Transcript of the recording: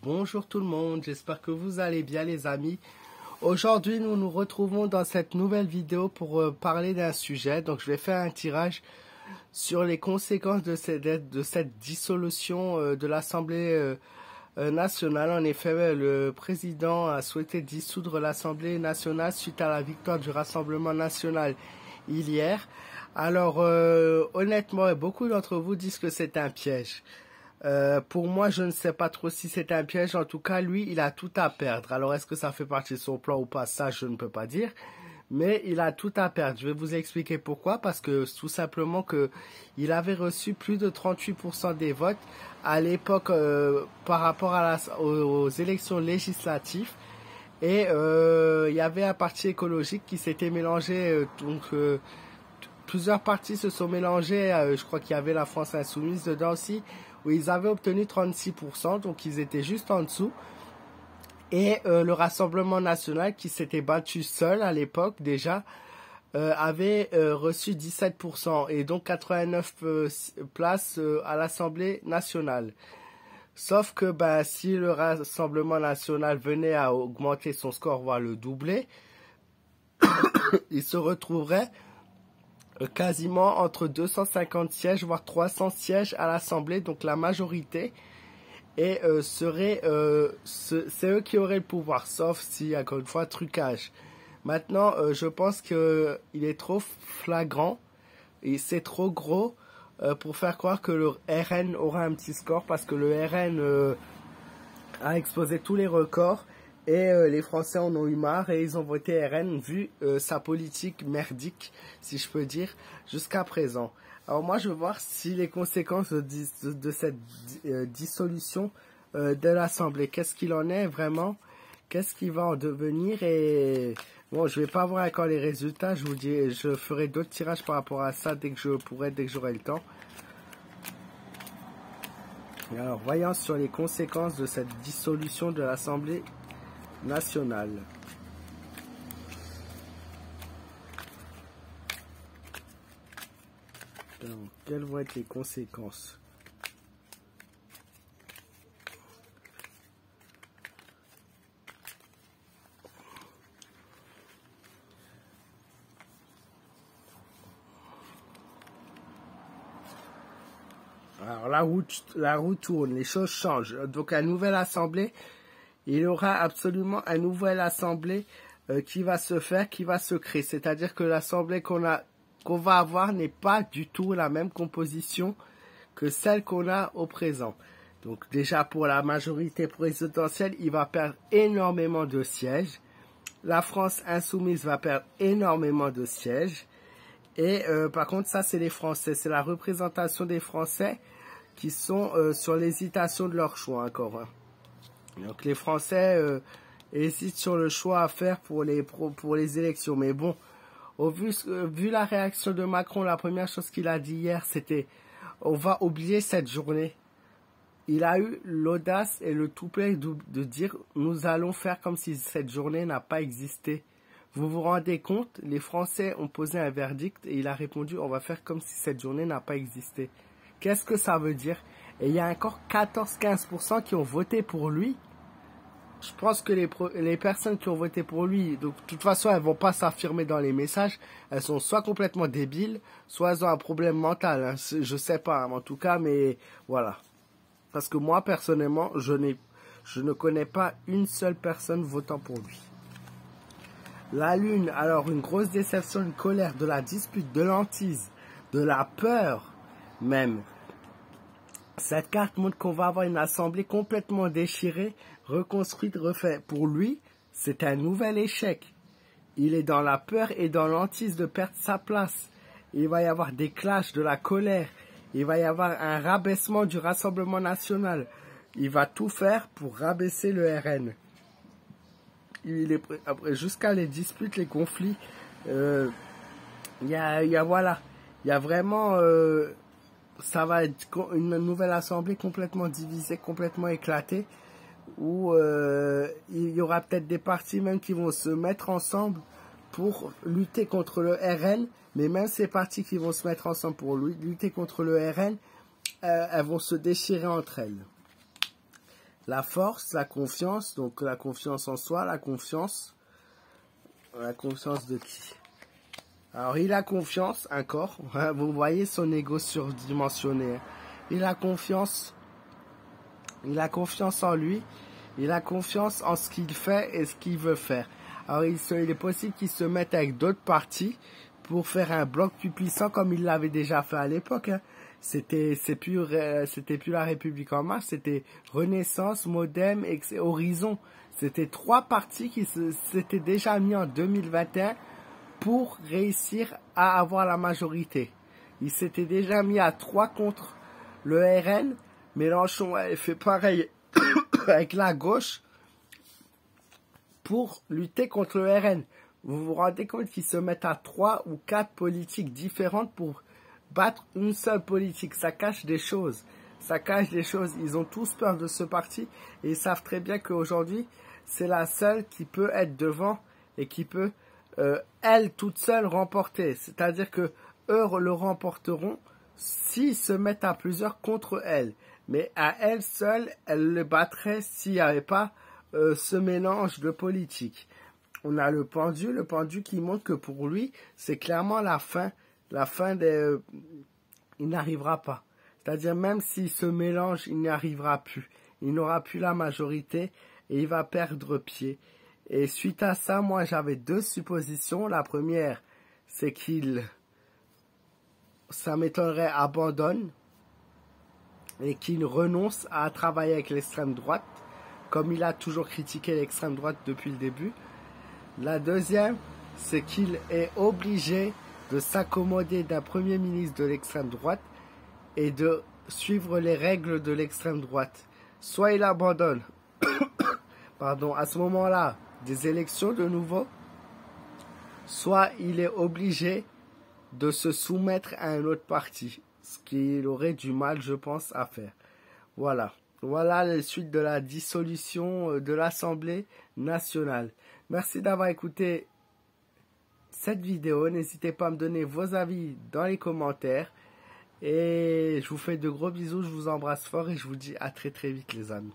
Bonjour tout le monde, j'espère que vous allez bien les amis. Aujourd'hui nous nous retrouvons dans cette nouvelle vidéo pour parler d'un sujet. Donc je vais faire un tirage sur les conséquences de cette dissolution de l'Assemblée nationale. En effet, le président a souhaité dissoudre l'Assemblée nationale suite à la victoire du Rassemblement national hier. Alors honnêtement, beaucoup d'entre vous disent que c'est un piège. Pour moi, je ne sais pas trop si c'est un piège. En tout cas, lui, il a tout à perdre. Alors, est-ce que ça fait partie de son plan ou pas? Ça, je ne peux pas dire. Mais il a tout à perdre. Je vais vous expliquer pourquoi. Parce que tout simplement que il avait reçu plus de 38% des votes à l'époque par rapport aux élections législatives. Et il y avait un parti écologique qui s'était mélangé. Plusieurs partis se sont mélangés. Je crois qu'il y avait la France Insoumise dedans aussi, où ils avaient obtenu 36%, donc ils étaient juste en dessous. Et le Rassemblement national, qui s'était battu seul à l'époque déjà, avait reçu 17%, et donc 89 places à l'Assemblée nationale. Sauf que si le Rassemblement national venait à augmenter son score, voire le doubler, il se retrouverait quasiment entre 250 sièges, voire 300 sièges à l'Assemblée, donc la majorité, et c'est eux qui auraient le pouvoir, sauf si, encore une fois, trucage. Maintenant, je pense qu'il est trop flagrant, et c'est trop gros pour faire croire que le RN aura un petit score, parce que le RN a explosé tous les records, et les Français en ont eu marre et ils ont voté RN vu sa politique merdique, si je peux dire, jusqu'à présent. Alors moi, je veux voir si les conséquences de cette dissolution de l'Assemblée, qu'est-ce qu'il en est vraiment, qu'est-ce qui va en devenir. Et bon, je vais pas voir encore les résultats, je vous dis, je ferai d'autres tirages par rapport à ça dès que j'aurai le temps. Alors, voyons sur les conséquences de cette dissolution de l'Assemblée nationale. Donc, quelles vont être les conséquences? Alors, la roue tourne, les choses changent. Donc, la nouvelle assemblée, il y aura absolument une nouvelle assemblée qui va se faire, qui va se créer. C'est-à-dire que l'assemblée qu'on va avoir n'est pas du tout la même composition que celle qu'on a au présent. Donc déjà pour la majorité présidentielle, il va perdre énormément de sièges. La France insoumise va perdre énormément de sièges. Et par contre, ça c'est les Français, c'est la représentation des Français qui sont sur l'hésitation de leur choix encore. Hein. Donc les Français hésitent sur le choix à faire pour les élections. Mais bon, vu la réaction de Macron, la première chose qu'il a dit hier, c'était « on va oublier cette journée ». Il a eu l'audace et le toupet de dire « nous allons faire comme si cette journée n'a pas existé ». Vous vous rendez compte, les Français ont posé un verdict et il a répondu « on va faire comme si cette journée n'a pas existé ». Qu'est-ce que ça veut dire? Et il y a encore 14-15% qui ont voté pour lui. Je pense que les personnes qui ont voté pour lui, donc de toute façon, elles vont pas s'affirmer dans les messages. Elles sont soit complètement débiles, soit elles ont un problème mental. Hein. Je sais pas, hein, en tout cas, mais voilà. Parce que moi, personnellement, je ne connais pas une seule personne votant pour lui. La Lune, alors une grosse déception, une colère, de la dispute, de l'hantise, de la peur même. Cette carte montre qu'on va avoir une assemblée complètement déchirée, reconstruite, refaite. Pour lui, c'est un nouvel échec. Il est dans la peur et dans l'hantise de perdre sa place. Il va y avoir des clashs, de la colère. Il va y avoir un rabaissement du Rassemblement national. Il va tout faire pour rabaisser le RN. Jusqu'à les disputes, les conflits, il y a vraiment... ça va être une nouvelle assemblée complètement divisée, complètement éclatée, où il y aura peut-être des partis même qui vont se mettre ensemble pour lutter contre le RN, mais même ces partis qui vont se mettre ensemble pour lutter contre le RN, elles vont se déchirer entre elles. la force, la confiance, donc la confiance en soi, la confiance de qui? Alors il a confiance, encore, vous voyez son ego surdimensionné, il a confiance en lui, il a confiance en ce qu'il fait et ce qu'il veut faire. Alors il est possible qu'il se mette avec d'autres partis pour faire un bloc plus puissant comme il l'avait déjà fait à l'époque. Hein. C'était plus la République en marche, c'était Renaissance, Modem et Horizon. C'était 3 partis qui s'étaient déjà mis en 2021 pour réussir à avoir la majorité. Ils s'étaient déjà mis à 3 contre le RN. Mélenchon a fait pareil avec la gauche pour lutter contre le RN. Vous vous rendez compte qu'ils se mettent à 3 ou 4 politiques différentes pour battre une seule politique. Ça cache des choses. Ça cache des choses. Ils ont tous peur de ce parti et ils savent très bien qu'aujourd'hui, c'est la seule qui peut être devant et qui peut, elle, toute seule, remporter. C'est-à-dire que eux le remporteront s'ils se mettent à plusieurs contre elle. Mais à elle seule, elle le battrait s'il n'y avait pas ce mélange de politique. On a le pendu qui montre que pour lui, c'est clairement la fin des... il n'arrivera pas. C'est-à-dire même s'il se mélange, il n'y arrivera plus. Il n'aura plus la majorité et il va perdre pied. Et suite à ça, moi j'avais 2 suppositions. La première, c'est ça m'étonnerait, abandonne et qu'il renonce à travailler avec l'extrême droite, comme il a toujours critiqué l'extrême droite depuis le début. La deuxième, c'est qu'il est obligé de s'accommoder d'un premier ministre de l'extrême droite et de suivre les règles de l'extrême droite. Soit il abandonne, pardon, à ce moment-là, des élections de nouveau, soit il est obligé de se soumettre à un autre parti, ce qu'il aurait du mal, je pense, à faire. Voilà. Voilà les suites de la dissolution de l'Assemblée nationale. Merci d'avoir écouté cette vidéo. N'hésitez pas à me donner vos avis dans les commentaires. Et je vous fais de gros bisous, je vous embrasse fort et je vous dis à très très vite les amis.